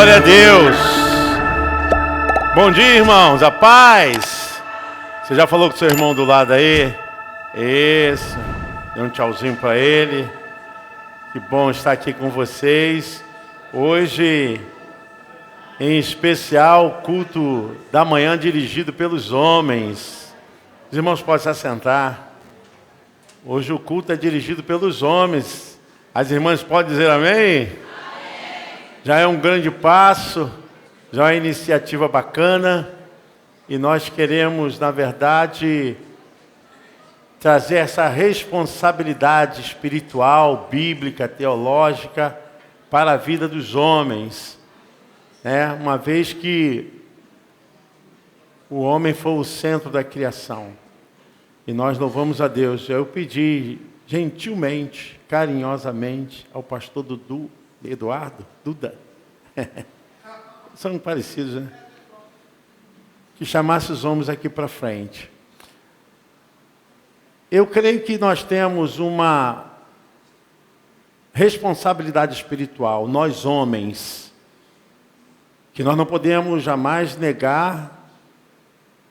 Glória a Deus. Bom dia, irmãos. A paz. Você já falou com seu irmão do lado aí? Isso. Dê um tchauzinho para ele. Que bom estar aqui com vocês. Hoje, em especial, culto da manhã dirigido pelos homens. Os irmãos podem se assentar. Hoje o culto é dirigido pelos homens. As irmãs podem dizer amém? Já é um grande passo, já é uma iniciativa bacana, e nós queremos, na verdade, trazer essa responsabilidade espiritual, bíblica, teológica, para a vida dos homens, né? Uma vez que o homem foi o centro da criação, e nós louvamos a Deus. Eu pedi gentilmente, carinhosamente, ao pastor Duda, são parecidos, né? Que chamasse os homens aqui para frente. Eu creio que nós temos uma responsabilidade espiritual, nós homens, que nós não podemos jamais negar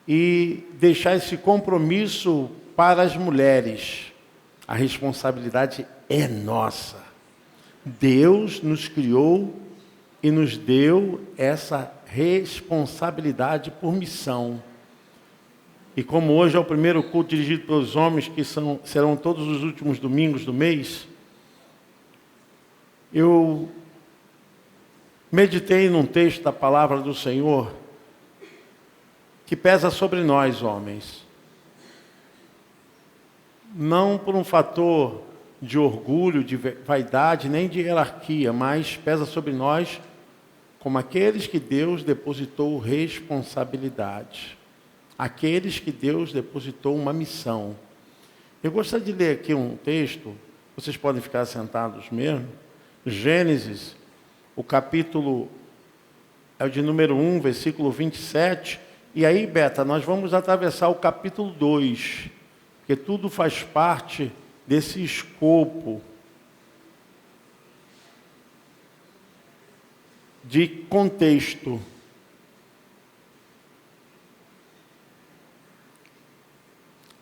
e deixar esse compromisso para as mulheres. A responsabilidade é nossa. Deus nos criou e nos deu essa responsabilidade por missão. E como hoje é o primeiro culto dirigido pelos homens, que serão todos os últimos domingos do mês, eu meditei num texto da palavra do Senhor que pesa sobre nós, homens. Não por um fator de orgulho, de vaidade, nem de hierarquia, mas pesa sobre nós como aqueles que Deus depositou responsabilidade, aqueles que Deus depositou uma missão. Eu gostaria de ler aqui um texto, vocês podem ficar sentados mesmo, Gênesis, o capítulo é o de número 1, versículo 27, e aí, Beta, nós vamos atravessar o capítulo 2, porque tudo faz parte desse escopo de contexto.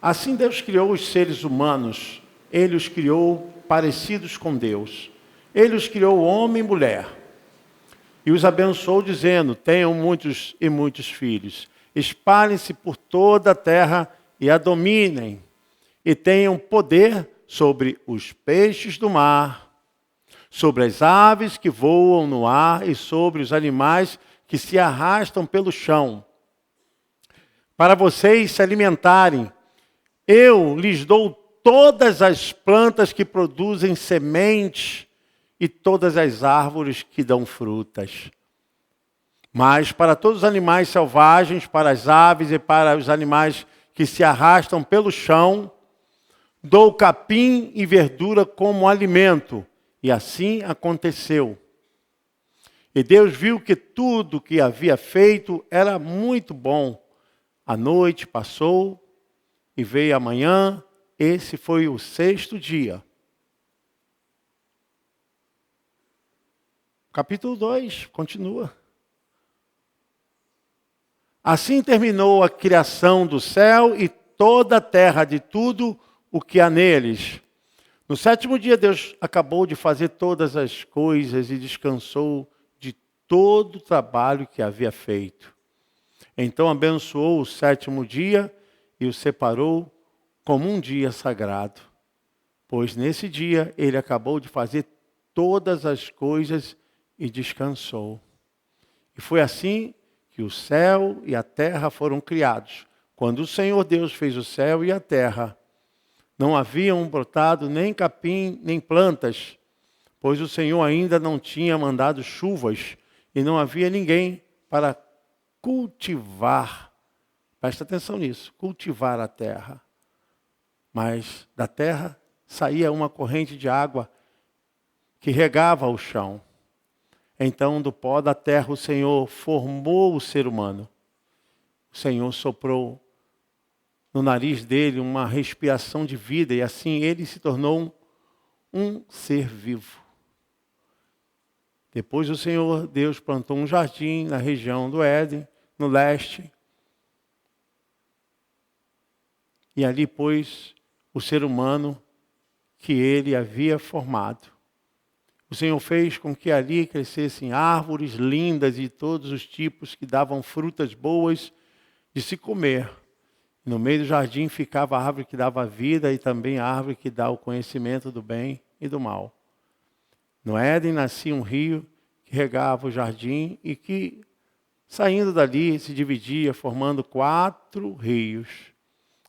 Assim Deus criou os seres humanos, Ele os criou parecidos com Deus. Ele os criou homem e mulher, e os abençoou dizendo: tenham muitos e muitos filhos, espalhem-se por toda a terra e a dominem, e tenham poder sobre os peixes do mar, sobre as aves que voam no ar e sobre os animais que se arrastam pelo chão. Para vocês se alimentarem, eu lhes dou todas as plantas que produzem sementes e todas as árvores que dão frutas. Mas para todos os animais selvagens, para as aves e para os animais que se arrastam pelo chão, dou capim e verdura como alimento. E assim aconteceu. E Deus viu que tudo que havia feito era muito bom. A noite passou e veio a manhã. Esse foi o 6º dia. Capítulo 2, continua. Assim terminou a criação do céu e toda a terra, de tudo o que há neles. No 7º dia, Deus acabou de fazer todas as coisas e descansou de todo o trabalho que havia feito. Então abençoou o 7º dia e o separou como um dia sagrado, pois nesse dia Ele acabou de fazer todas as coisas e descansou. E foi assim que o céu e a terra foram criados. Quando o Senhor Deus fez o céu e a terra, não haviam brotado nem capim, nem plantas, pois o Senhor ainda não tinha mandado chuvas e não havia ninguém para cultivar. Presta atenção nisso, cultivar a terra. Mas da terra saía uma corrente de água que regava o chão. Então, do pó da terra, o Senhor formou o ser humano. O Senhor soprou no nariz dele uma respiração de vida, e assim ele se tornou um ser vivo. Depois o Senhor Deus plantou um jardim na região do Éden, no leste. E ali pôs o ser humano que ele havia formado. O Senhor fez com que ali crescessem árvores lindas de todos os tipos que davam frutas boas de se comer. No meio do jardim ficava a árvore que dava vida e também a árvore que dá o conhecimento do bem e do mal. No Éden nascia um rio que regava o jardim e que, saindo dali, se dividia, formando 4 rios.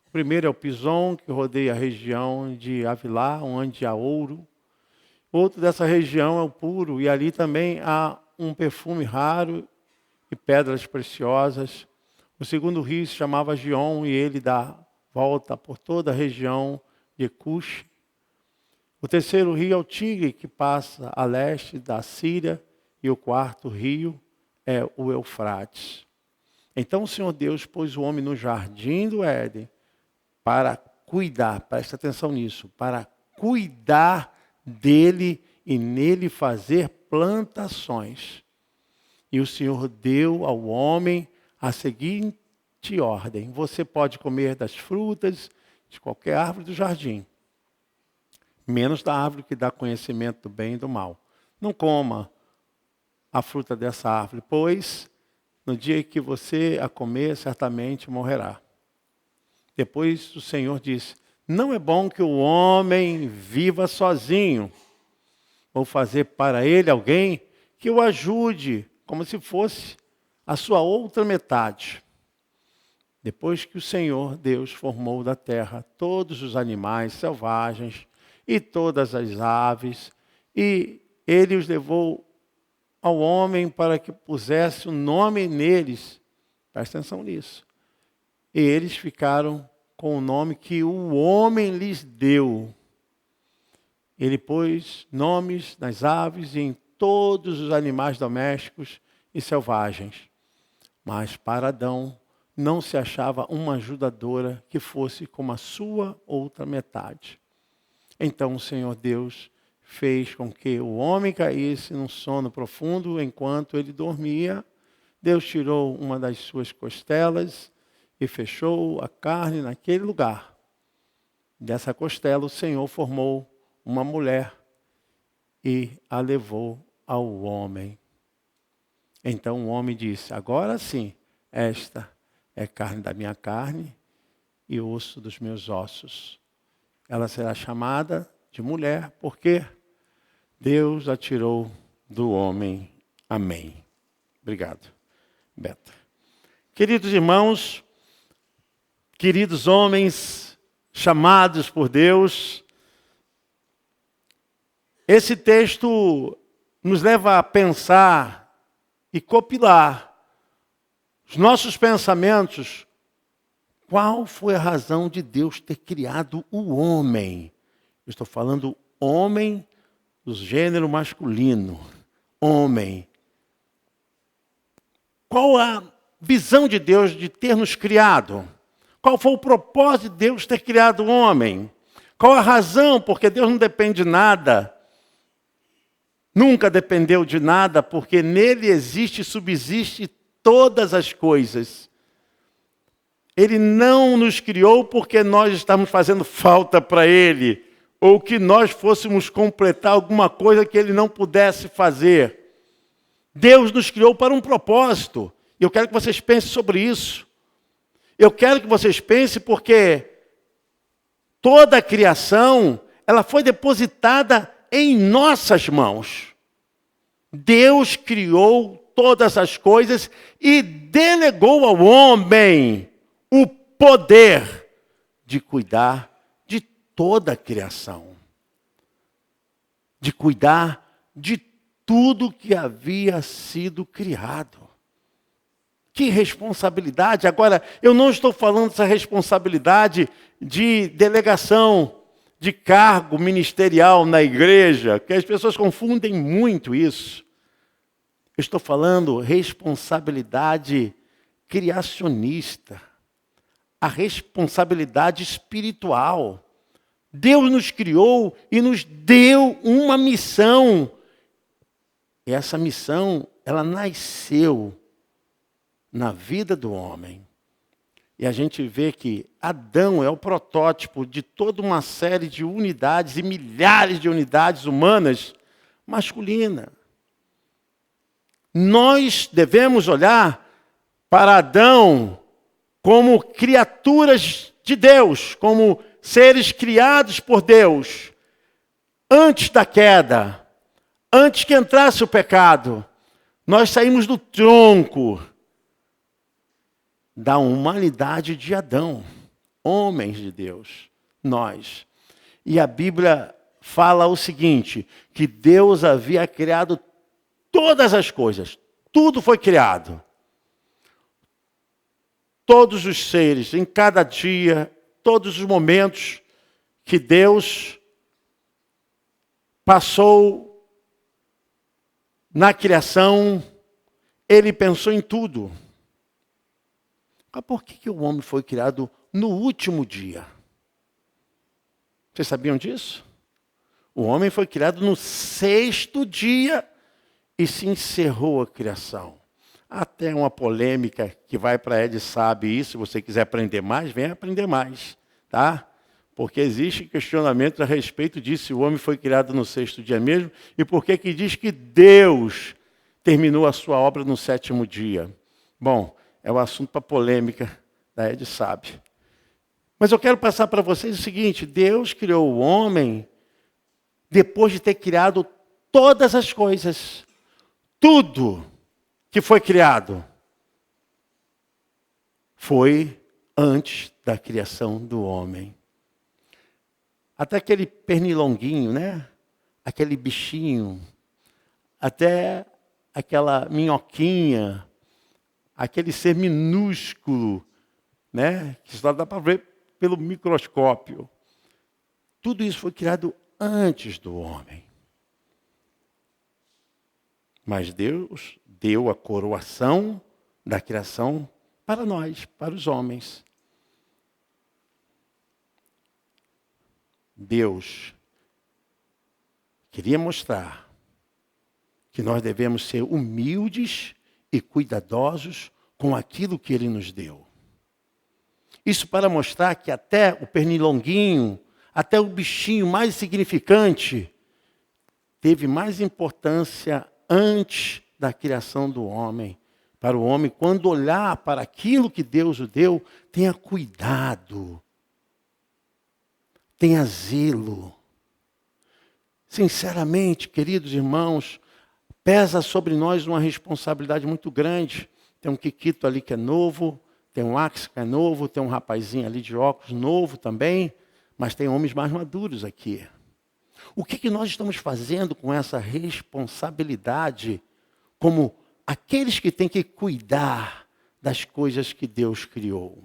O primeiro é o Pison, que rodeia a região de Avilá, onde há ouro. Outro dessa região é o Puro, e ali também há um perfume raro e pedras preciosas. O segundo rio se chamava Gion, e ele dá volta por toda a região de Cush. O terceiro rio é o Tigre, que passa a leste da Síria, e o quarto rio é o Eufrates. Então o Senhor Deus pôs o homem no jardim do Éden para cuidar, presta atenção nisso, para cuidar dele e nele fazer plantações. E o Senhor deu ao homem a seguinte ordem: você pode comer das frutas de qualquer árvore do jardim, menos da árvore que dá conhecimento do bem e do mal. Não coma a fruta dessa árvore, pois no dia que você a comer, certamente morrerá. Depois o Senhor disse: não é bom que o homem viva sozinho. Vou fazer para ele alguém que o ajude, como se fosse a sua outra metade. Depois que o Senhor Deus formou da terra todos os animais selvagens e todas as aves, e ele os levou ao homem para que pusesse o nome neles. Presta atenção nisso. E eles ficaram com o nome que o homem lhes deu. Ele pôs nomes nas aves e em todos os animais domésticos e selvagens. Mas para Adão não se achava uma ajudadora que fosse como a sua outra metade. Então o Senhor Deus fez com que o homem caísse num sono profundo enquanto ele dormia. Deus tirou uma das suas costelas e fechou a carne naquele lugar. Dessa costela o Senhor formou uma mulher e a levou ao homem. Então o homem disse: agora sim, esta é carne da minha carne e osso dos meus ossos. Ela será chamada de mulher, porque Deus a tirou do homem. Amém. Obrigado, Beto. Queridos irmãos, queridos homens chamados por Deus, esse texto nos leva a pensar e copilar os nossos pensamentos. Qual foi a razão de Deus ter criado o homem? Eu estou falando homem do gênero masculino. Homem. Qual a visão de Deus de ter nos criado? Qual foi o propósito de Deus ter criado o homem? Qual a razão? Porque Deus não depende de nada. Nunca dependeu de nada, porque nele existe e subsiste todas as coisas. Ele não nos criou porque nós estamos fazendo falta para ele, ou que nós fôssemos completar alguma coisa que ele não pudesse fazer. Deus nos criou para um propósito. E eu quero que vocês pensem sobre isso. Eu quero que vocês pensem porque toda a criação, ela foi depositada em nossas mãos. Deus criou todas as coisas e delegou ao homem o poder de cuidar de toda a criação. De cuidar de tudo que havia sido criado. Que responsabilidade! Agora, eu não estou falando dessa responsabilidade de delegação, de cargo ministerial na igreja, que as pessoas confundem muito isso. Eu estou falando responsabilidade criacionista, a responsabilidade espiritual. Deus nos criou e nos deu uma missão. E essa missão, ela nasceu na vida do homem. E a gente vê que Adão é o protótipo de toda uma série de unidades e milhares de unidades humanas masculinas. Nós devemos olhar para Adão como criaturas de Deus, como seres criados por Deus, antes da queda, antes que entrasse o pecado. Nós saímos do tronco da humanidade de Adão, homens de Deus, nós. E a Bíblia fala o seguinte, que Deus havia criado todas as coisas, tudo foi criado. Todos os seres, em cada dia, todos os momentos que Deus passou na criação, Ele pensou em tudo. Mas por que o homem foi criado no último dia? Vocês sabiam disso? O homem foi criado no 6º dia e se encerrou a criação. Até uma polêmica que vai para Ed sabe isso. Se você quiser aprender mais, venha aprender mais, tá? Porque existe questionamento a respeito disso, se o homem foi criado no 6º dia mesmo, e por que diz que Deus terminou a sua obra no 7º dia. Bom, é o assunto para polêmica da Ed sabe. Mas eu quero passar para vocês o seguinte, Deus criou o homem depois de ter criado todas as coisas. Tudo que foi criado foi antes da criação do homem. Até aquele pernilonguinho, né? Aquele bichinho, até aquela minhoquinha, aquele ser minúsculo, né? Que só dá para ver pelo microscópio. Tudo isso foi criado antes do homem. Mas Deus deu a coroação da criação para nós, para os homens. Deus queria mostrar que nós devemos ser humildes e cuidadosos com aquilo que Ele nos deu. Isso para mostrar que até o pernilonguinho, até o bichinho mais insignificante, teve mais importância antes da criação do homem. Para o homem, quando olhar para aquilo que Deus o deu, tenha cuidado, tenha zelo. Sinceramente, queridos irmãos, pesa sobre nós uma responsabilidade muito grande. Tem um Kikito ali que é novo, tem um Axel que é novo, tem um rapazinho ali de óculos novo também, mas tem homens mais maduros aqui. O que nós estamos fazendo com essa responsabilidade como aqueles que têm que cuidar das coisas que Deus criou?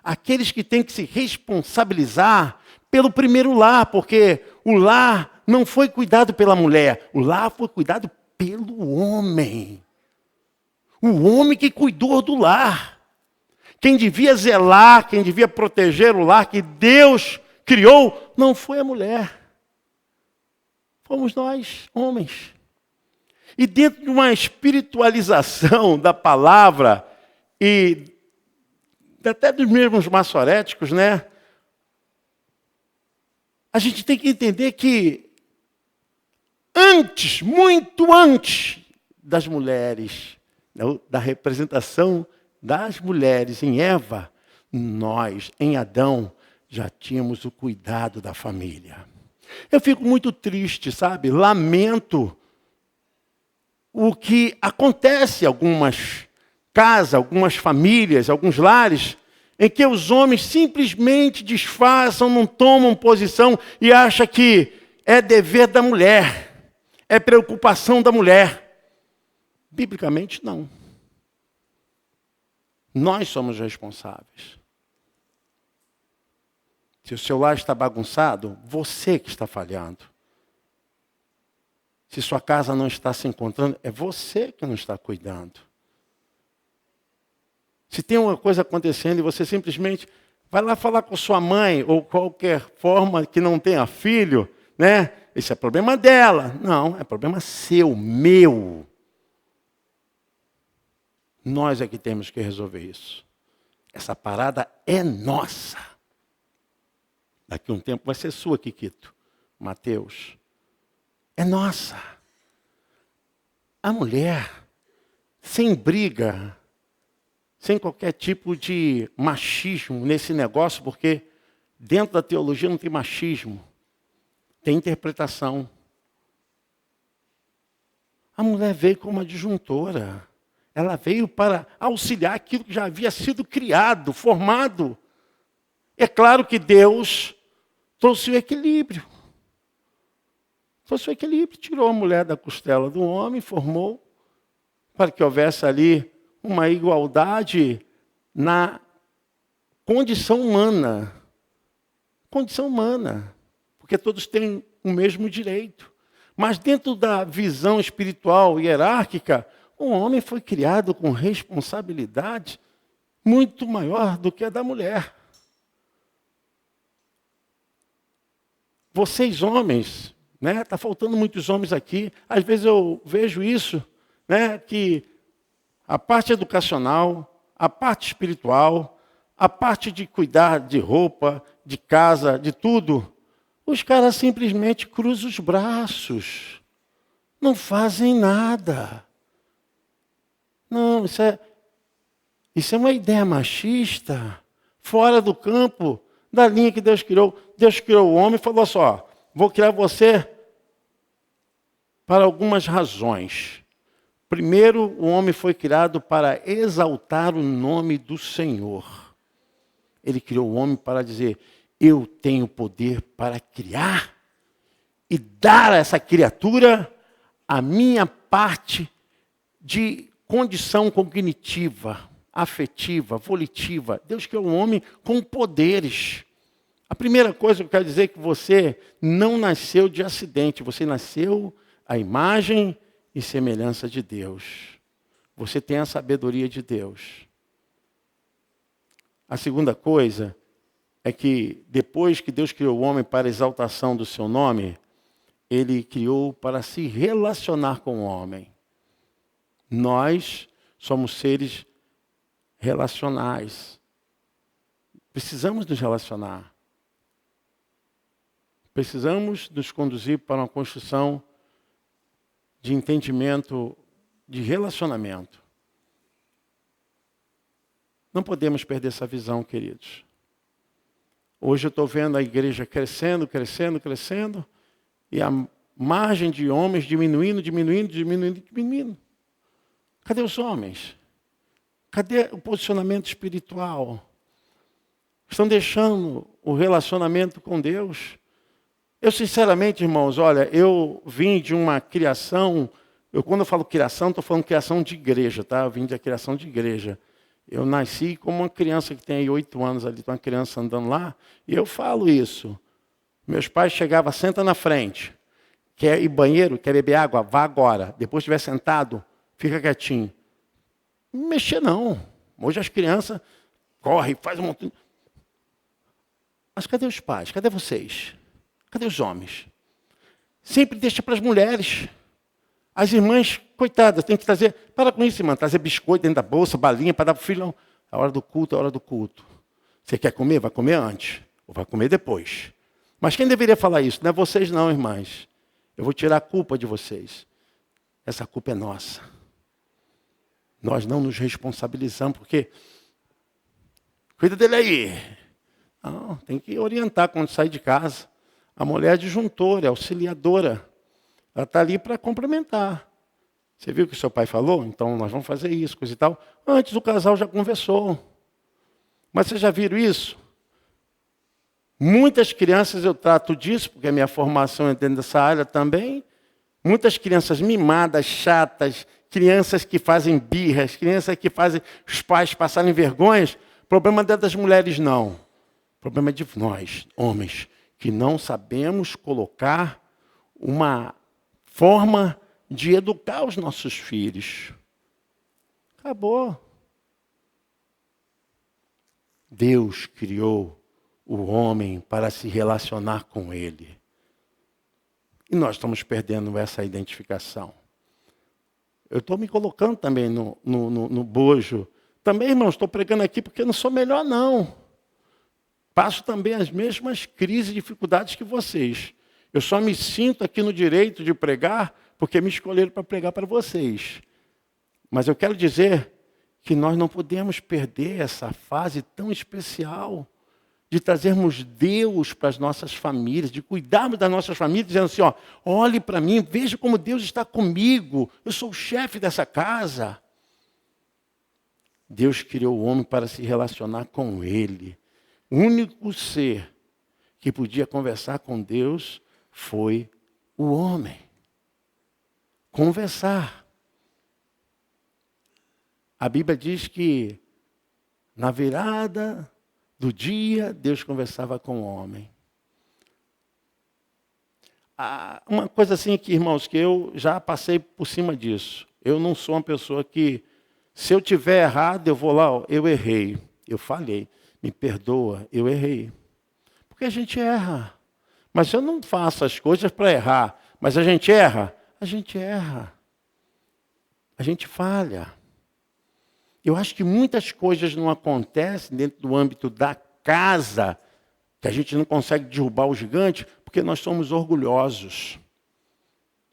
Aqueles que têm que se responsabilizar pelo primeiro lar, porque o lar não foi cuidado pela mulher, o lar foi cuidado pelo homem. O homem que cuidou do lar. Quem devia zelar, quem devia proteger o lar que Deus criou, não foi a mulher. Fomos nós, homens. E dentro de uma espiritualização da palavra, e até dos mesmos maçoréticos, né? A gente tem que entender que antes, muito antes das mulheres, da representação das mulheres em Eva, nós, em Adão, já tínhamos o cuidado da família. Eu fico muito triste, sabe? Lamento o que acontece em algumas casas, algumas famílias, alguns lares, em que os homens simplesmente disfarçam, não tomam posição e acham que é dever da mulher, é preocupação da mulher. Biblicamente, não. Nós somos responsáveis. Se o seu lar está bagunçado, você que está falhando. Se sua casa não está se encontrando, é você que não está cuidando. Se tem uma coisa acontecendo e você simplesmente vai lá falar com sua mãe, ou qualquer forma que não tenha filho, né? Esse é problema dela. Não, é problema seu, meu. Nós é que temos que resolver isso. Essa parada é nossa. Daqui a um tempo vai ser sua, Kikito. Mateus. É nossa. A mulher, sem briga, sem qualquer tipo de machismo nesse negócio, porque dentro da teologia não tem machismo, tem interpretação. A mulher veio como uma disjuntora. Ela veio para auxiliar aquilo que já havia sido criado, formado. É claro que Deus trouxe o equilíbrio. Trouxe o equilíbrio, tirou a mulher da costela do homem, formou, para que houvesse ali uma igualdade na condição humana. Condição humana. Porque todos têm o mesmo direito. Mas dentro da visão espiritual e hierárquica, o homem foi criado com responsabilidade muito maior do que a da mulher. Vocês homens, né? Está faltando muitos homens aqui. Às vezes eu vejo isso, né? Que a parte educacional, a parte espiritual, a parte de cuidar de roupa, de casa, de tudo, os caras simplesmente cruzam os braços. Não fazem nada. Não, isso é uma ideia machista, fora do campo, da linha que Deus criou. Deus criou o homem e falou só, vou criar você para algumas razões. Primeiro, o homem foi criado para exaltar o nome do Senhor. Ele criou o homem para dizer, eu tenho poder para criar e dar a essa criatura a minha parte de condição cognitiva, afetiva, volitiva. Deus criou o homem com poderes. A primeira coisa que eu quero dizer é que você não nasceu de acidente, você nasceu à imagem e semelhança de Deus. Você tem a sabedoria de Deus. A segunda coisa é que depois que Deus criou o homem para a exaltação do seu nome, Ele criou para se relacionar com o homem. Nós somos seres relacionais. Precisamos nos relacionar. Precisamos nos conduzir para uma construção de entendimento, de relacionamento. Não podemos perder essa visão, queridos. Hoje eu estou vendo a igreja crescendo, crescendo, crescendo, e a margem de homens diminuindo, diminuindo, diminuindo, diminuindo. Cadê os homens? Cadê o posicionamento espiritual? Estão deixando o relacionamento com Deus. Eu, sinceramente, irmãos, olha, eu vim de uma criação, quando eu falo criação, estou falando criação de igreja, tá? Eu vim da criação de igreja. Eu nasci como uma criança que tem aí 8 anos ali, uma criança andando lá, e eu falo isso. Meus pais chegavam, senta na frente. Quer ir banheiro, quer beber água? Vá agora. Depois estiver sentado, fica quietinho. Não mexer não. Hoje as crianças correm, fazem um montão. Mas cadê os pais? Cadê vocês? Cadê os homens? Sempre deixa para as mulheres. As irmãs, coitadas, tem que trazer... Para com isso, irmã. Trazer biscoito dentro da bolsa, balinha para dar para o filho. Não. A hora do culto é a hora do culto. Você quer comer? Vai comer antes. Ou vai comer depois. Mas quem deveria falar isso? Não é vocês não, irmãs. Eu vou tirar a culpa de vocês. Essa culpa é nossa. Nós não nos responsabilizamos, porque... Cuida dele aí. Não, tem que orientar quando sair de casa. A mulher é disjuntora, é auxiliadora. Ela está ali para complementar. Você viu o que o seu pai falou? Então nós vamos fazer isso, coisa e tal. Antes o casal já conversou. Mas vocês já viram isso? Muitas crianças eu trato disso, porque a minha formação é dentro dessa área também. Muitas crianças mimadas, chatas, crianças que fazem birras, crianças que fazem os pais passarem vergonhas. O problema não é das mulheres, não. O problema é de nós, homens, que não sabemos colocar uma forma de educar os nossos filhos. Acabou. Deus criou o homem para se relacionar com ele. E nós estamos perdendo essa identificação. Eu estou me colocando também no bojo. Também, irmãos, estou pregando aqui porque eu não sou melhor, não. Passo também as mesmas crises e dificuldades que vocês. Eu só me sinto aqui no direito de pregar porque me escolheram para pregar para vocês. Mas eu quero dizer que nós não podemos perder essa fase tão especial de trazermos Deus para as nossas famílias, de cuidarmos das nossas famílias, dizendo assim, ó, olhe para mim, veja como Deus está comigo, eu sou o chefe dessa casa. Deus criou o homem para se relacionar com Ele. O único ser que podia conversar com Deus foi o homem. Conversar. A Bíblia diz que na virada do dia, Deus conversava com o homem. Uma coisa assim que, irmãos, que eu já passei por cima disso. Eu não sou uma pessoa que, se eu tiver errado, eu vou lá, ó, eu errei, eu falhei, me perdoa, eu errei. Porque a gente erra. Mas eu não faço as coisas para errar. Mas a gente erra? A gente erra. A gente falha. Eu acho que muitas coisas não acontecem dentro do âmbito da casa, que a gente não consegue derrubar o gigante, porque nós somos orgulhosos.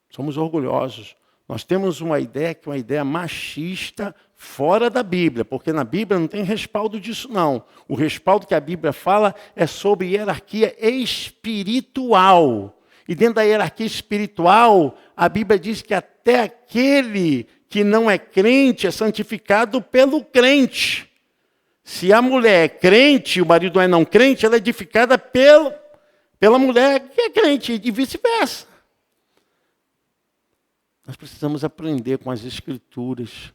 Somos orgulhosos. Nós temos uma ideia que é uma ideia machista fora da Bíblia, porque na Bíblia não tem respaldo disso, não. O respaldo que a Bíblia fala é sobre hierarquia espiritual. E dentro da hierarquia espiritual, a Bíblia diz que até aquele que não é crente é santificado pelo crente. Se a mulher é crente, o marido não é não crente, ela é edificada pela mulher que é crente, e vice-versa. Nós precisamos aprender com as Escrituras.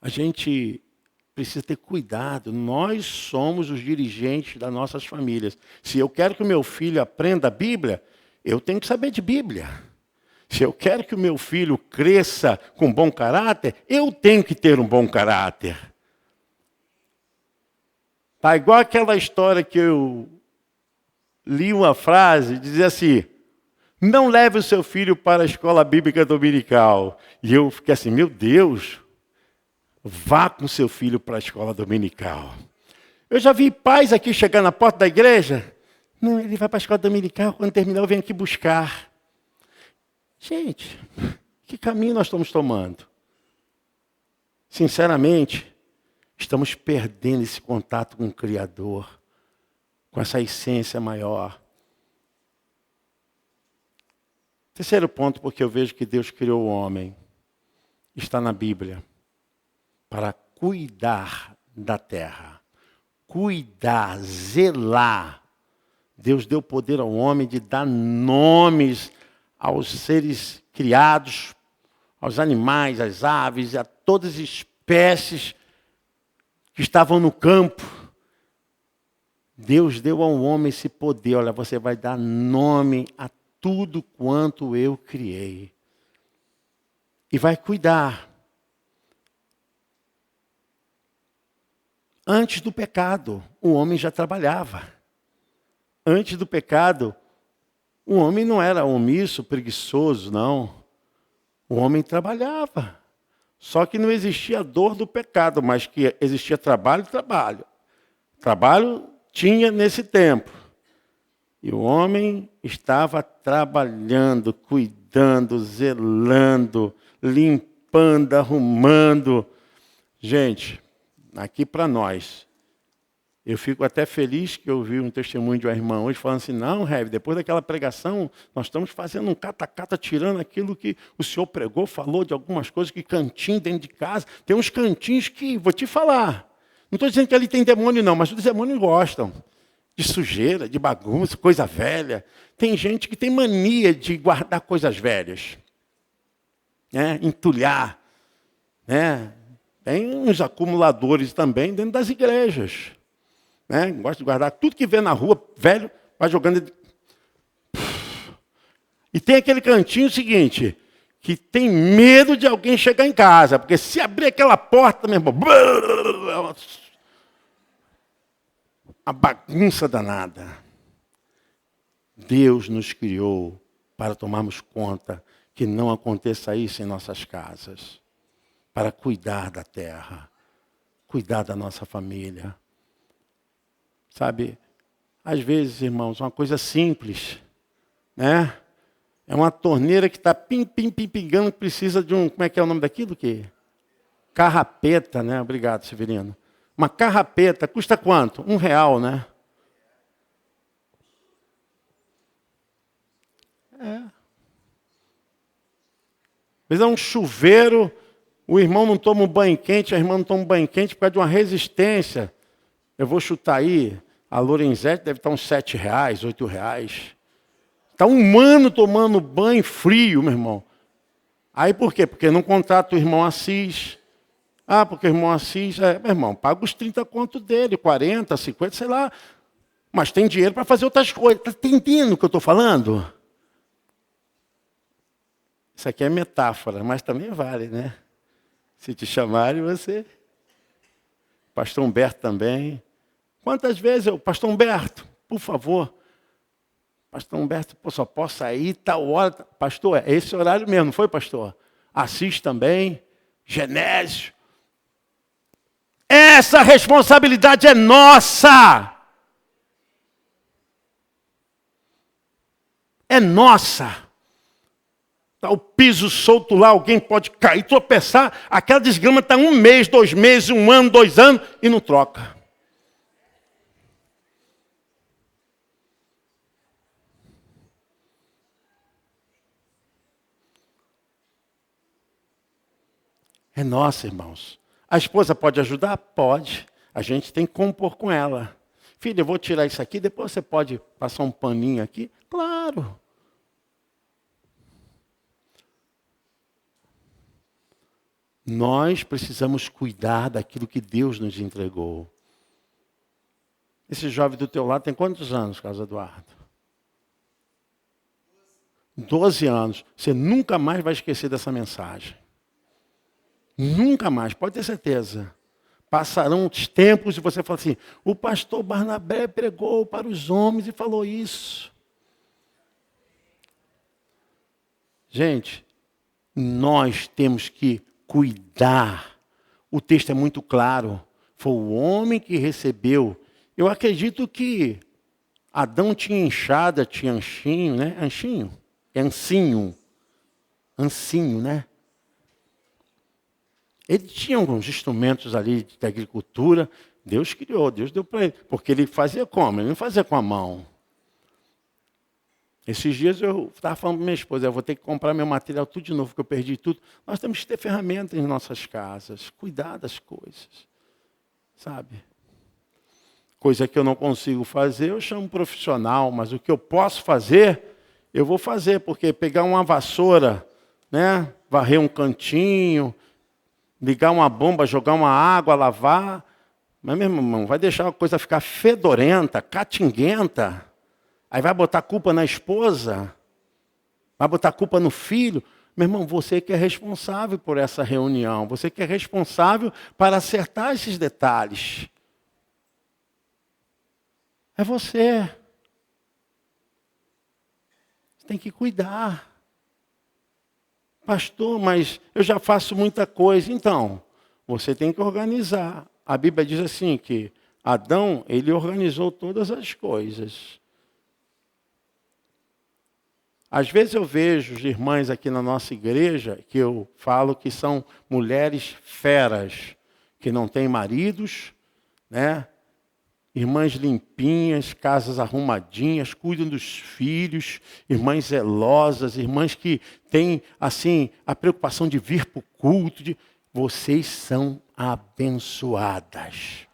A gente precisa ter cuidado. Nós somos os dirigentes das nossas famílias. Se eu quero que o meu filho aprenda a Bíblia, eu tenho que saber de Bíblia. Se eu quero que o meu filho cresça com bom caráter, eu tenho que ter um bom caráter. Tá igual aquela história que eu li uma frase, dizia assim, não leve o seu filho para a escola bíblica dominical. E eu fiquei assim, meu Deus, vá com seu filho para a escola dominical. Eu já vi pais aqui chegar na porta da igreja, não, ele vai para a escola dominical, quando terminar eu venho aqui buscar. Gente, que caminho nós estamos tomando? Sinceramente, estamos perdendo esse contato com o Criador, com essa essência maior. Terceiro ponto, porque eu vejo que Deus criou o homem, está na Bíblia, para cuidar da terra. Cuidar, zelar. Deus deu poder ao homem de dar nomes aos seres criados, aos animais, às aves, a todas as espécies que estavam no campo. Deus deu ao homem esse poder. Olha, você vai dar nome a tudo quanto eu criei. E vai cuidar. Antes do pecado, o homem já trabalhava. Antes do pecado, o homem não era omisso, preguiçoso, não. O homem trabalhava. Só que não existia dor do pecado, mas que existia trabalho. Trabalho tinha nesse tempo. E o homem estava trabalhando, cuidando, zelando, limpando, arrumando. Gente, aqui para nós, eu fico até feliz que eu vi um testemunho de uma irmã hoje falando assim, não, Rev, depois daquela pregação, nós estamos fazendo um cata-cata, tirando aquilo que o senhor pregou, falou de algumas coisas, que cantinho dentro de casa. Tem uns cantinhos que, vou te falar, não estou dizendo que ali tem demônio não, mas os demônios gostam de sujeira, de bagunça, coisa velha. Tem gente que tem mania de guardar coisas velhas, né? Entulhar, né? Tem uns acumuladores também dentro das igrejas. Né? Gosta de guardar tudo que vê na rua, velho, vai jogando. E tem aquele cantinho seguinte, que tem medo de alguém chegar em casa, porque se abrir aquela porta, meu irmão, a bagunça danada. Deus nos criou para tomarmos conta que não aconteça isso em nossas casas, para cuidar da terra, cuidar da nossa família. Sabe, às vezes, irmãos, uma coisa simples, né? É uma torneira que está pingando, que precisa de um, como é que é o nome daquilo? Carrapeta, né? Obrigado, Severino. Uma carrapeta, custa quanto? R$1, né? Às vezes é um chuveiro, o irmão não toma um banho quente, a irmã não toma um banho quente por causa de uma resistência. Eu vou chutar aí, a Lorenzetti deve estar uns R$7, R$8. Está um ano tomando banho frio, meu irmão. Aí por quê? Porque não contrata o irmão Assis. Ah, porque o irmão Assis, meu irmão, paga os 30 conto dele, 40, 50, sei lá. Mas tem dinheiro para fazer outras coisas. Está entendendo o que eu estou falando? Isso aqui é metáfora, mas também vale, né? Se te chamarem, você... Pastor Humberto também. Quantas vezes eu... Pastor Humberto, por favor. Pastor Humberto, só posso sair tal hora. Pastor, é esse horário mesmo, não foi, pastor? Assis também. Genésio. Essa responsabilidade é nossa. É nossa. Está o piso solto lá, alguém pode cair, tropeçar. Aquela desgrama está 1 mês, 2 meses, 1 ano, 2 anos e não troca. É nossa, irmãos. A esposa pode ajudar? Pode. A gente tem que compor com ela. Filha, eu vou tirar isso aqui, depois você pode passar um paninho aqui? Claro. Nós precisamos cuidar daquilo que Deus nos entregou. Esse jovem do teu lado tem quantos anos, Carlos Eduardo? 12 anos. Você nunca mais vai esquecer dessa mensagem. Nunca mais, pode ter certeza. Passarão os tempos e você fala assim, o pastor Barnabé pregou para os homens e falou isso. Gente, nós temos que cuidar. O texto é muito claro. Foi o homem que recebeu. Eu acredito que Adão tinha enxada, tinha anchinho, né? Anchinho? É ancinho. Ancinho, né? Ele tinha alguns instrumentos ali de agricultura. Deus criou, Deus deu para ele. Porque ele fazia como? Ele não fazia com a mão. Esses dias eu estava falando para minha esposa, eu vou ter que comprar meu material tudo de novo, porque eu perdi tudo. Nós temos que ter ferramentas em nossas casas, cuidar das coisas, sabe? Coisa que eu não consigo fazer, eu chamo um profissional, mas o que eu posso fazer, eu vou fazer, porque pegar uma vassoura, né, varrer um cantinho, ligar uma bomba, jogar uma água, lavar, mas, meu irmão, vai deixar a coisa ficar fedorenta, catinguenta. Aí vai botar culpa na esposa? Vai botar culpa no filho? Meu irmão, você que é responsável por essa reunião. Você que é responsável para acertar esses detalhes. É você. Você tem que cuidar. Pastor, mas eu já faço muita coisa. Então, você tem que organizar. A Bíblia diz assim que Adão, ele organizou todas as coisas. Às vezes eu vejo irmãs aqui na nossa igreja que eu falo que são mulheres feras, que não têm maridos, né? Irmãs limpinhas, casas arrumadinhas, cuidam dos filhos, irmãs zelosas, irmãs que têm assim a preocupação de vir para o culto. Vocês são abençoadas.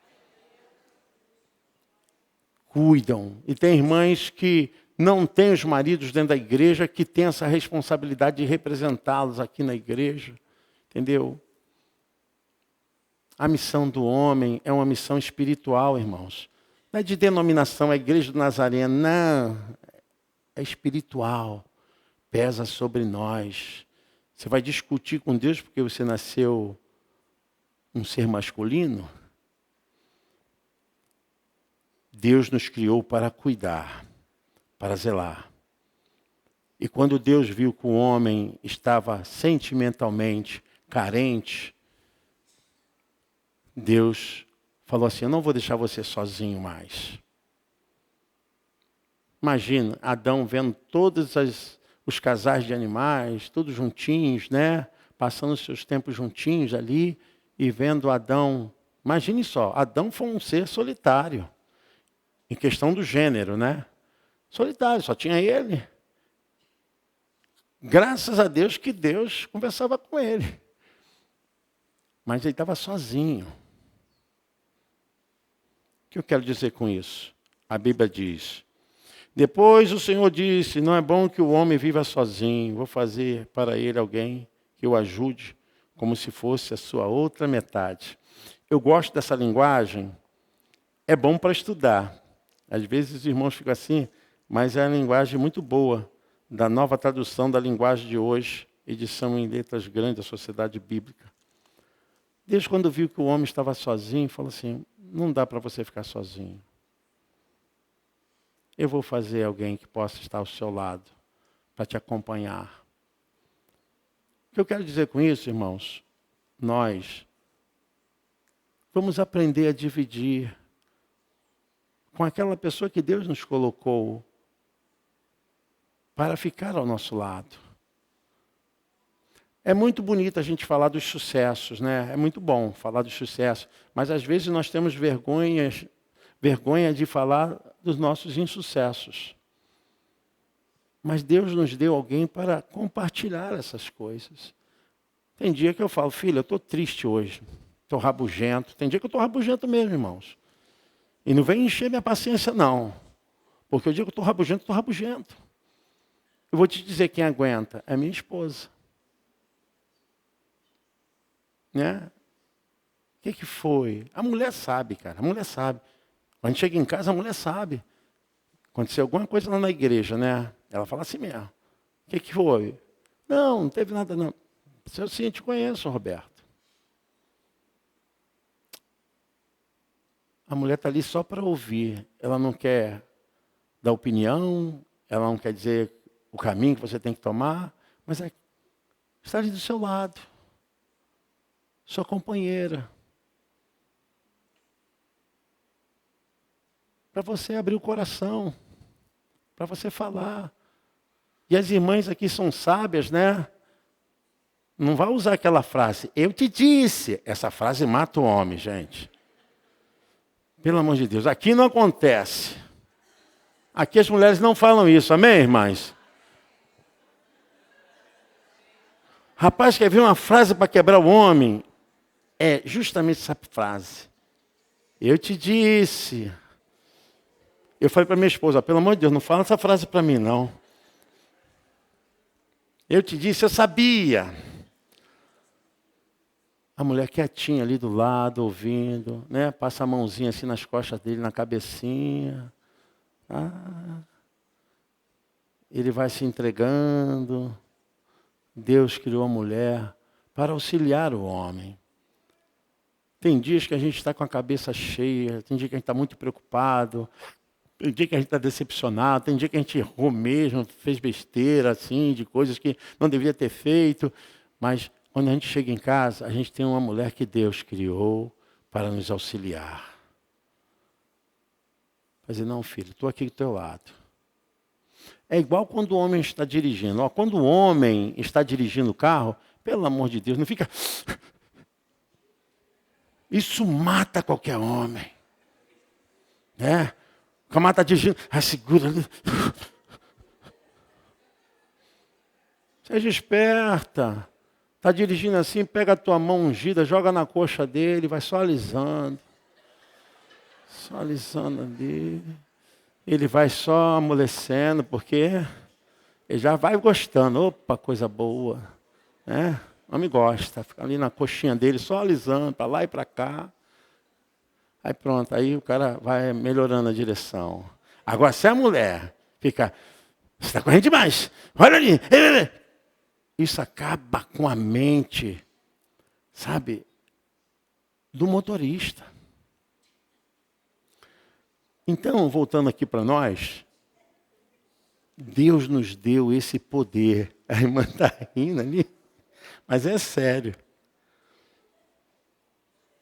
Cuidam. E tem irmãs que não têm os maridos dentro da igreja, que têm essa responsabilidade de representá-los aqui na igreja. Entendeu? A missão do homem é uma missão espiritual, irmãos. Não é de denominação, é a igreja do Nazareno. Não, é espiritual. Pesa sobre nós. Você vai discutir com Deus porque você nasceu um ser masculino? Deus nos criou para cuidar. para zelar. E quando Deus viu que o homem estava sentimentalmente carente, Deus falou assim: eu não vou deixar você sozinho mais. Imagina, Adão vendo todos os casais de animais, todos juntinhos, né? Passando seus tempos juntinhos ali e vendo Adão. Imagine só, Adão foi um ser solitário, em questão do gênero, né? Solitário, só tinha ele. Graças a Deus que Deus conversava com ele. Mas ele estava sozinho. O que eu quero dizer com isso? A Bíblia diz: depois o Senhor disse, não é bom que o homem viva sozinho, vou fazer para ele alguém que o ajude, como se fosse a sua outra metade. Eu gosto dessa linguagem, é bom para estudar. Às vezes os irmãos ficam assim, mas é uma linguagem muito boa, da nova tradução da linguagem de hoje, edição em letras grandes da Sociedade Bíblica. Deus, quando viu que o homem estava sozinho, falou assim: não dá para você ficar sozinho. Eu vou fazer alguém que possa estar ao seu lado, para te acompanhar. O que eu quero dizer com isso, irmãos? Nós vamos aprender a dividir com aquela pessoa que Deus nos colocou para ficar ao nosso lado. É muito bonito a gente falar dos sucessos, né? É muito bom falar dos sucessos, mas às vezes nós temos vergonha de falar dos nossos insucessos. Mas Deus nos deu alguém para compartilhar essas coisas. Tem dia que eu falo: filha, eu estou triste hoje, estou rabugento. Tem dia que eu estou rabugento mesmo, irmãos. E não vem encher minha paciência, não. Porque o dia que eu estou rabugento, estou rabugento. Eu vou te dizer quem aguenta, é minha esposa. Né? O que foi? A mulher sabe, cara, a mulher sabe. Quando a gente chega em casa, a mulher sabe. Aconteceu alguma coisa lá na igreja, né? Ela fala assim mesmo: o que foi? Não teve nada não. Eu sim, te conheço, Roberto. A mulher está ali só para ouvir. Ela não quer dar opinião, ela não quer dizer o caminho que você tem que tomar, mas está ali do seu lado. Sua companheira. Para você abrir o coração, para você falar. E as irmãs aqui são sábias, né? Não vai usar aquela frase: eu te disse. Essa frase mata o homem, gente. Pelo amor de Deus, aqui não acontece. Aqui as mulheres não falam isso, amém, irmãs? Rapaz, quer ver uma frase para quebrar o homem? É justamente essa frase: eu te disse. Eu falei para minha esposa: pelo amor de Deus, não fala essa frase para mim, não. Eu te disse, eu sabia. A mulher quietinha ali do lado, ouvindo, né? Passa a mãozinha assim nas costas dele, na cabecinha. Ele vai se entregando. Deus criou a mulher para auxiliar o homem. Tem dias que a gente está com a cabeça cheia, tem dia que a gente está muito preocupado, tem dia que a gente está decepcionado, tem dia que a gente errou mesmo, fez besteira, assim, de coisas que não deveria ter feito, mas quando a gente chega em casa, a gente tem uma mulher que Deus criou para nos auxiliar. Vai dizer: não, filho, estou aqui do teu lado. É igual quando o homem está dirigindo. Quando o homem está dirigindo o carro, pelo amor de Deus, não fica... Isso mata qualquer homem. Né? O camarada está dirigindo, segura ali. Seja esperta. Está dirigindo assim, pega a tua mão ungida, joga na coxa dele, vai só alisando. Só alisando ali. Ele vai só amolecendo, porque ele já vai gostando. Opa, coisa boa. Né? O homem gosta, fica ali na coxinha dele, só alisando, para lá e para cá. Aí pronto, aí o cara vai melhorando a direção. Agora, se a mulher fica: você está correndo demais, olha ali. Isso acaba com a mente, sabe, do motorista. Então, voltando aqui para nós, Deus nos deu esse poder. A irmã está rindo ali, mas é sério.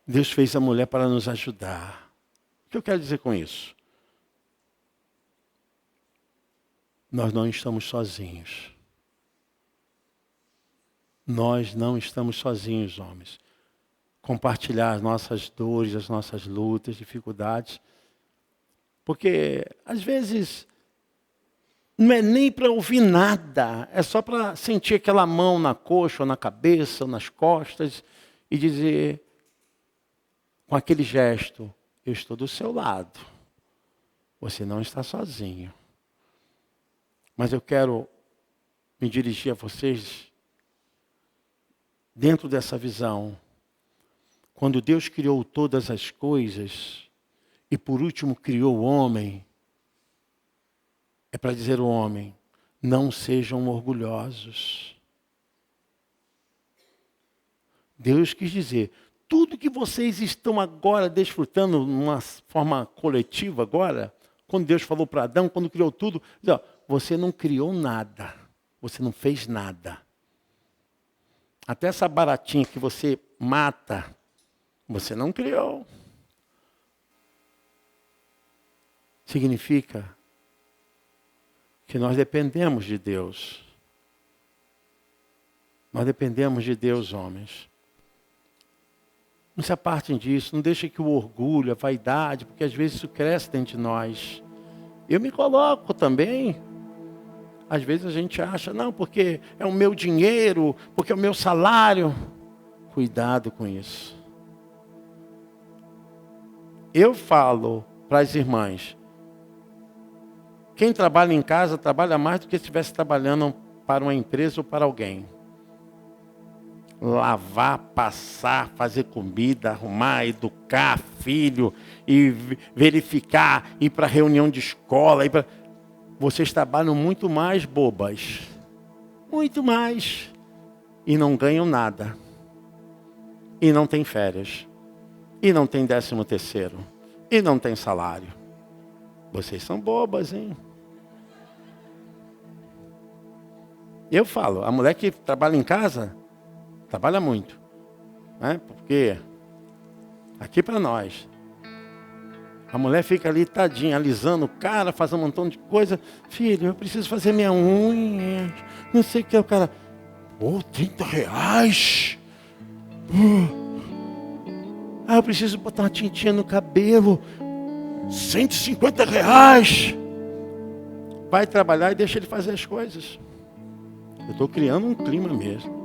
Deus fez a mulher para nos ajudar. O que eu quero dizer com isso? Nós não estamos sozinhos. Nós não estamos sozinhos, homens. Compartilhar as nossas dores, as nossas lutas, dificuldades. Porque, às vezes, não é nem para ouvir nada. É só para sentir aquela mão na coxa, ou na cabeça, ou nas costas. E dizer, com aquele gesto, eu estou do seu lado. Você não está sozinho. Mas eu quero me dirigir a vocês dentro dessa visão. Quando Deus criou todas as coisas e por último criou o homem, é para dizer ao homem, não sejam orgulhosos. Deus quis dizer, tudo que vocês estão agora desfrutando de uma forma coletiva agora, quando Deus falou para Adão, quando criou tudo, diz, ó, você não criou nada, você não fez nada. Até essa baratinha que você mata, você não criou. Significa que nós dependemos de Deus. Nós dependemos de Deus, homens. Não se apartem disso, não deixem que o orgulho, a vaidade, porque às vezes isso cresce dentro de nós. Eu me coloco também. Às vezes a gente acha, não, porque é o meu dinheiro, porque é o meu salário. Cuidado com isso. Eu falo para as irmãs, quem trabalha em casa trabalha mais do que se estivesse trabalhando para uma empresa ou para alguém. Lavar, passar, fazer comida, arrumar, educar filho, e verificar, ir para reunião de escola. Vocês trabalham muito mais bobas. Muito mais. E não ganham nada. E não tem férias. E não tem 13º. E não tem salário. Vocês são bobas, hein? Eu falo, a mulher que trabalha em casa, trabalha muito. Né? Porque, aqui para nós, a mulher fica ali tadinha, alisando o cara, fazendo um montão de coisa. Filho, eu preciso fazer minha unha. Não sei o que. O cara, pô, R$30. Eu preciso botar uma tintinha no cabelo. R$150. Vai trabalhar e deixa ele fazer as coisas. Eu estou criando um clima mesmo.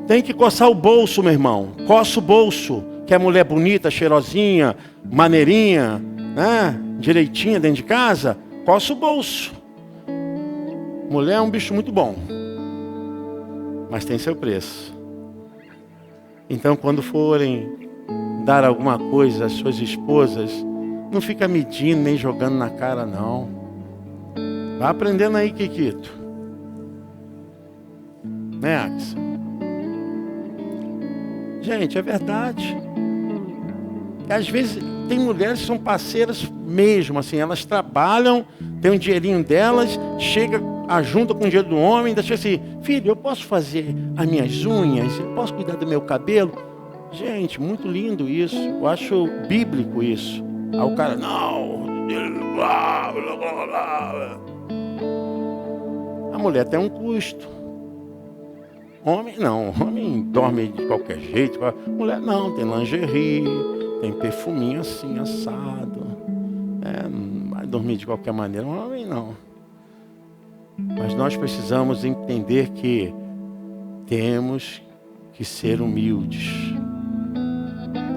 Tem que coçar o bolso, meu irmão. Coça o bolso. Que é mulher bonita, cheirosinha, maneirinha, né? Direitinha dentro de casa. Coça o bolso. Mulher é um bicho muito bom. Mas tem seu preço. Então, quando forem dar alguma coisa às suas esposas, não fica medindo nem jogando na cara, não. Vai aprendendo aí, Kikito. Né, Axel? Gente, é verdade. Às vezes, tem mulheres que são parceiras mesmo, assim, elas trabalham, tem um dinheirinho delas, chega, ajunta com o dinheiro do homem, deixa assim, filho, eu posso fazer as minhas unhas? Eu posso cuidar do meu cabelo? Gente, muito lindo isso. Eu acho bíblico isso. Aí o cara, não. A mulher tem um custo. Homem não. Homem dorme de qualquer jeito. Mulher não. Tem lingerie. Tem perfuminho assim, assado. Não vai dormir de qualquer maneira. Homem não. Mas nós precisamos entender que temos que ser humildes.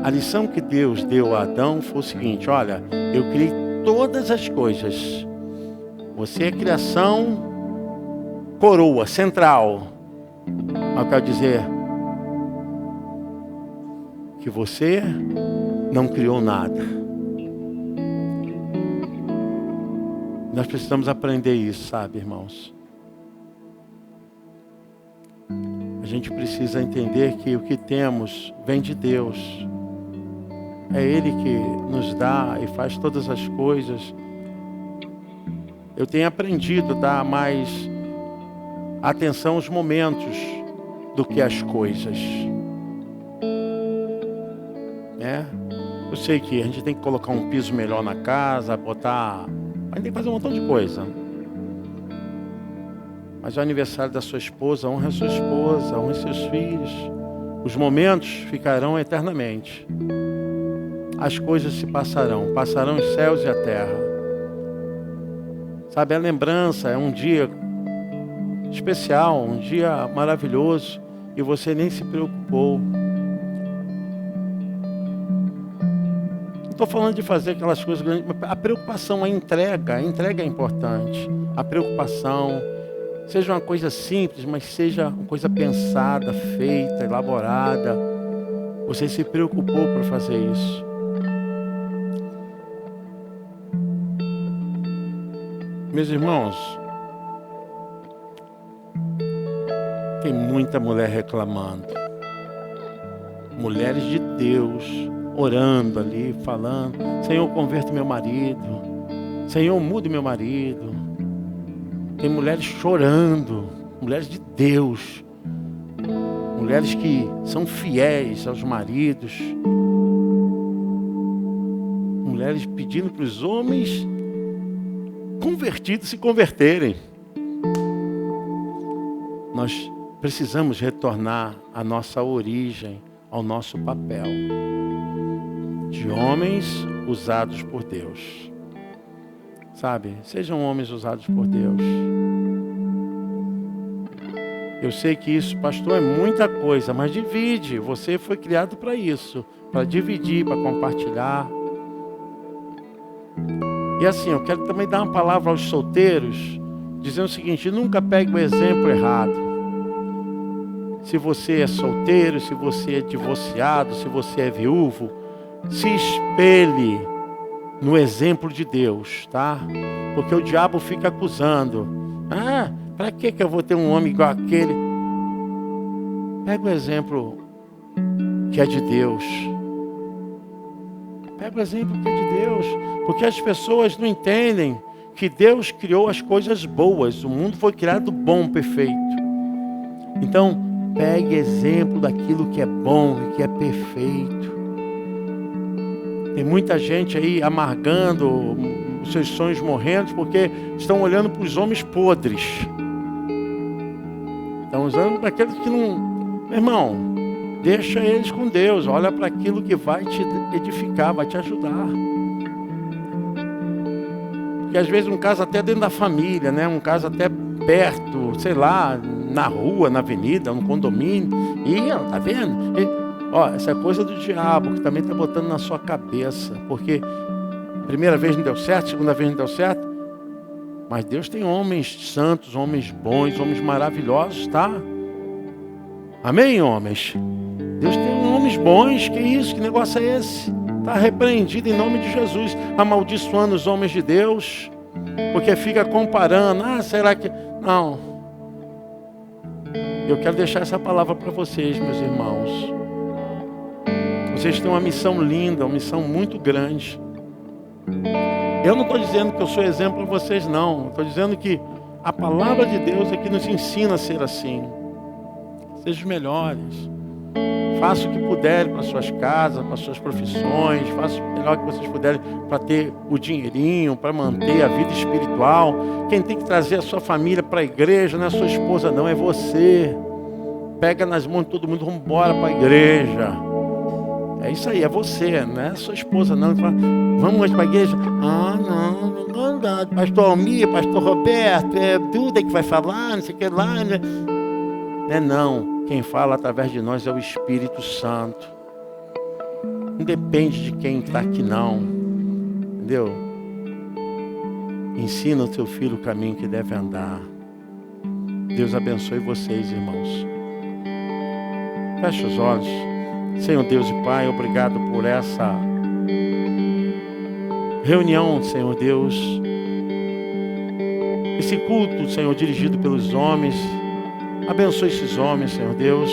A lição que Deus deu a Adão foi o seguinte, olha, eu criei todas as coisas. Você é criação coroa, central. Eu quero dizer que você não criou nada. Nós precisamos aprender isso, sabe, irmãos? A gente precisa entender que o que temos vem de Deus. É Ele que nos dá e faz todas as coisas. eu tenho aprendido a dar mais atenção aos momentos do que às coisas. Eu sei que a gente tem que colocar um piso melhor na casa, botar... A gente tem que fazer um montão de coisa. Mas o aniversário da sua esposa, honre a sua esposa, honre seus filhos. Os momentos ficarão eternamente. As coisas se passarão os céus e a terra. Sabe, a lembrança é um dia especial, um dia maravilhoso, e você nem se preocupou. Não estou falando de fazer aquelas coisas grandes, mas a preocupação, a entrega é importante. A preocupação, seja uma coisa simples, mas seja uma coisa pensada, feita, elaborada. Você se preocupou por fazer isso. Meus irmãos, tem muita mulher reclamando. Mulheres de Deus, orando ali, falando: Senhor, converta meu marido. Senhor, mude meu marido. Tem mulheres chorando, mulheres de Deus. Mulheres que são fiéis aos maridos. Mulheres pedindo para os homens convertidos se converterem. Nós precisamos retornar à nossa origem, ao nosso papel de homens usados por Deus. Sabe, sejam homens usados por Deus. Eu sei que isso, pastor, é muita coisa, mas divide. Você foi criado para isso, para dividir, para compartilhar. E assim, eu quero também dar uma palavra aos solteiros, dizendo o seguinte: nunca pegue o exemplo errado. Se você é solteiro, se você é divorciado, se você é viúvo, se espelhe no exemplo de Deus, tá? Porque o diabo fica acusando. Para que eu vou ter um homem igual aquele? Pega o exemplo que é de Deus. Pega o exemplo que é de Deus. Porque as pessoas não entendem que Deus criou as coisas boas. O mundo foi criado bom, perfeito. Então, pegue exemplo daquilo que é bom e que é perfeito. Tem muita gente aí amargando os seus sonhos, morrendo porque estão olhando para os homens podres. Estão usando para aqueles que não... Meu irmão, deixa eles com Deus. Olha para aquilo que vai te edificar, vai te ajudar. Porque às vezes um caso até dentro da família, né? Um caso até perto, sei lá, na rua, na avenida, no condomínio. E, tá vendo? Essa é coisa do diabo que também está botando na sua cabeça. Porque primeira vez não deu certo, segunda vez não deu certo. Mas Deus tem homens santos, homens bons, homens maravilhosos, tá? Amém, homens? Deus tem homens bons. Que isso? Que negócio é esse? Está repreendido em nome de Jesus. Amaldiçoando os homens de Deus. Porque fica comparando. Será que... Não. Eu quero deixar essa palavra para vocês, meus irmãos. Vocês têm uma missão linda, uma missão muito grande. Eu não estou dizendo que eu sou exemplo para vocês, não. Estou dizendo que a palavra de Deus é que nos ensina a ser assim. Sejam melhores. Faça o que puderem para suas casas, para suas profissões. Faça o melhor que vocês puderem para ter o dinheirinho, para manter a vida espiritual. Quem tem que trazer a sua família para a igreja não é a sua esposa, não, é você. Pega nas mãos de todo mundo, vamos embora para a igreja. É isso aí, é você, não é a sua esposa, não. Fala, vamos para a igreja? Não. Pastor Almir, pastor Roberto, é Duda que vai falar, não sei o que lá. Né? Não. Quem fala através de nós é o Espírito Santo. Não depende de quem está aqui, não. Entendeu? Ensina o seu filho o caminho que deve andar. Deus abençoe vocês, irmãos. Feche os olhos. Senhor Deus e Pai, obrigado por essa reunião, Senhor Deus. Esse culto, Senhor, dirigido pelos homens. Abençoe esses homens, Senhor Deus.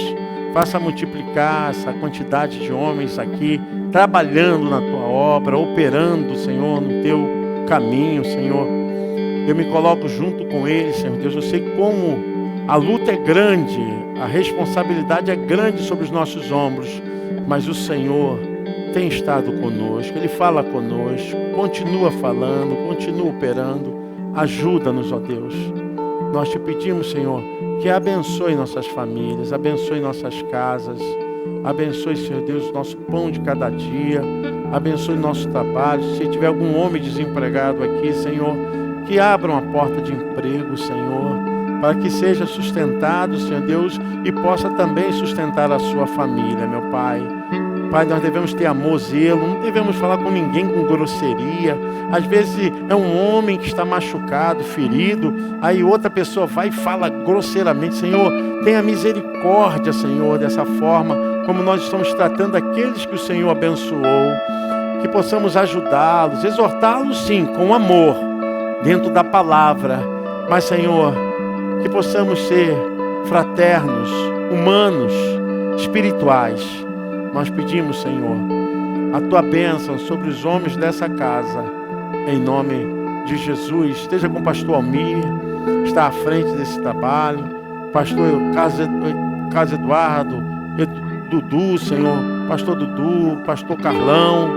Faça multiplicar essa quantidade de homens aqui, trabalhando na Tua obra, operando, Senhor, no Teu caminho, Senhor. Eu me coloco junto com eles, Senhor Deus. Eu sei como a luta é grande, a responsabilidade é grande sobre os nossos ombros, mas o Senhor tem estado conosco, Ele fala conosco, continua falando, continua operando. Ajuda-nos, ó Deus. Nós te pedimos, Senhor, que abençoe nossas famílias, abençoe nossas casas, abençoe, Senhor Deus, o nosso pão de cada dia, abençoe nosso trabalho. Se tiver algum homem desempregado aqui, Senhor, que abra uma porta de emprego, Senhor, para que seja sustentado, Senhor Deus, e possa também sustentar a sua família, meu Pai. Pai, nós devemos ter amor, zelo, não devemos falar com ninguém com grosseria. Às vezes é um homem que está machucado, ferido, aí outra pessoa vai e fala grosseiramente. Senhor, tenha misericórdia, Senhor, dessa forma como nós estamos tratando aqueles que o Senhor abençoou. Que possamos ajudá-los, exortá-los sim, com amor, dentro da palavra. Mas, Senhor, que possamos ser fraternos, humanos, espirituais. Nós pedimos, Senhor, a Tua bênção sobre os homens dessa casa, em nome de Jesus. Esteja com o pastor Almir, está à frente desse trabalho, pastor Carlos Eduardo, Dudu, Senhor, pastor Dudu, pastor Carlão.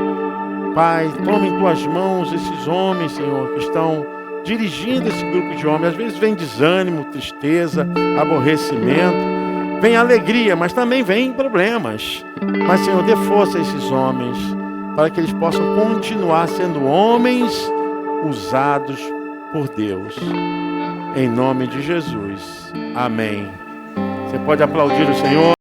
Pai, toma em Tuas mãos esses homens, Senhor, que estão dirigindo esse grupo de homens. Às vezes vem desânimo, tristeza, aborrecimento. Vem alegria, mas também vem problemas. Mas, Senhor, dê força a esses homens, para que eles possam continuar sendo homens usados por Deus. Em nome de Jesus. Amém. Você pode aplaudir o Senhor.